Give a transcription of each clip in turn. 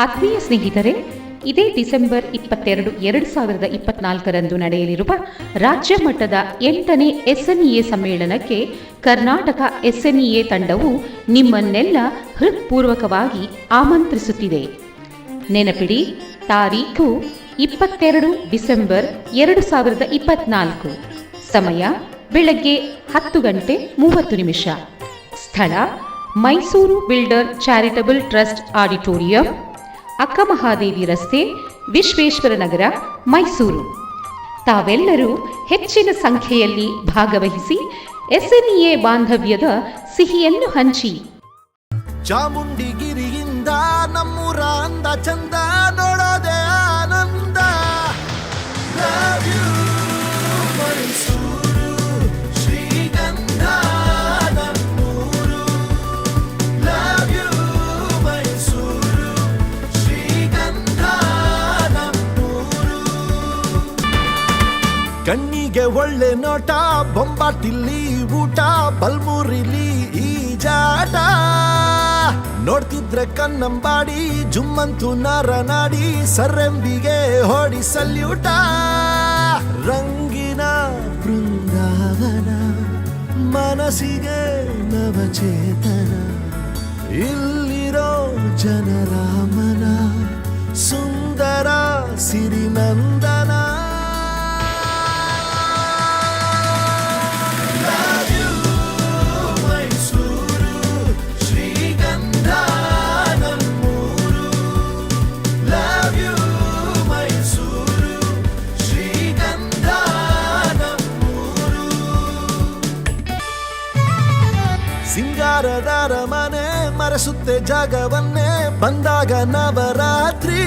ಆತ್ಮೀಯ ಸ್ನೇಹಿತರೆ, ಇದೇ ಡಿಸೆಂಬರ್ 22, 2024ರಂದು ನಡೆಯಲಿರುವ ರಾಜ್ಯ ಮಟ್ಟದ 8ನೇ SNEA ಸಮ್ಮೇಳನಕ್ಕೆ ಕರ್ನಾಟಕ SNEA ತಂಡವು ನಿಮ್ಮನ್ನೆಲ್ಲ ಹೃತ್ಪೂರ್ವಕವಾಗಿ ಆಮಂತ್ರಿಸುತ್ತಿದೆ. ನೆನಪಿಡಿ, ತಾರೀಖು 22 ಡಿಸೆಂಬರ್ 2024. ಸಮಯ ಬೆಳಗ್ಗೆ 10:30. ಸ್ಥಳ Mysuru builder charitable trust auditorium, Akkamahadevi ರಸ್ತೆ, ವಿಶ್ವೇಶ್ವರ ನಗರ, ಮೈಸೂರು. ತಾವೆಲ್ಲರೂ ಹೆಚ್ಚಿನ ಸಂಖ್ಯೆಯಲ್ಲಿ ಭಾಗವಹಿಸಿ SNEA ಬಾಂಧವ್ಯದ ಸಿಹಿಯನ್ನು ಹಂಚಿ. ಚಾಮುಂಡಿಗಿರಿಯಿಂದ ನಮ್ಮೂರ ಅಂದ ಚಂದ ನೋಡೋದೆ ಆನಂದ. ಲವ್ ಯು ಮೈಸೂರು, ಶ್ರೀಗಂಧ ನಮ್ಮೂರು. ಲವ್ ಯು ಮೈಸೂರು, ಶ್ರೀಗಂಧ ನಮ್ಮೂರು. ಕಣ್ಣಿಗೆ ಒಳ್ಳೆ ನೋಟ, ಬೊಂಬಾಟಿಲ್ಲಿ ಊಟ, ಬಲ್ಮೂರಿಲಿ ಈಜಾಟ. ನೋಡ್ತಿದ್ರೆ ಕನ್ನಂಬಾಡಿ, ಜುಮ್ಮಂತು ನರನಾಡಿ, ಸರ್ರೆಂಬಿಗೆ ಹೊಡಿ ಸಲ್ಯೂಟ. ರಂಗಿನ ಬೃಂದಾವನ, ಮನಸ್ಸಿಗೆ ನವಚೇತನ. ಇಲ್ಲಿರೋ ಜನರ ಮನ ಸುಂದರ ಸಿರಿನಂದನ. ಸಿಂಗಾರದಾರ ಮನೆ ಮರೆಸುತ್ತೆ ಜಾಗವನ್ನೇ ಬಂದಾಗ ನವರಾತ್ರಿ.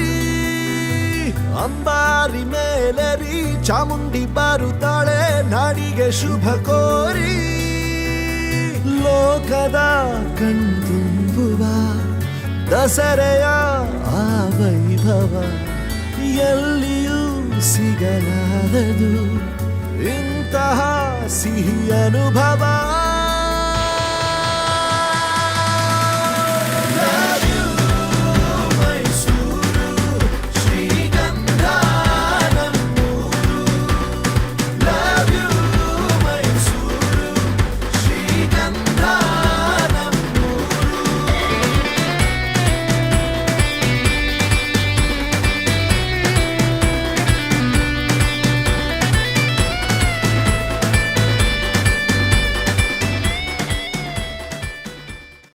ಅಂಬಾರಿ ಮೇಲೇರಿ ಚಾಮುಂಡಿ ಬಾರುತ್ತಾಳೆ ನಾಡಿಗೆ ಶುಭ ಕೋರಿ. ಲೋಕದ ಕಣ್ತುಂಬುವ ದಸರೆಯ ಆ ವೈಭವ ಎಲ್ಲಿಯೂ ಸಿಗಲಾರದು ಇಂತಹ ಸಿಹಿ ಅನುಭವ.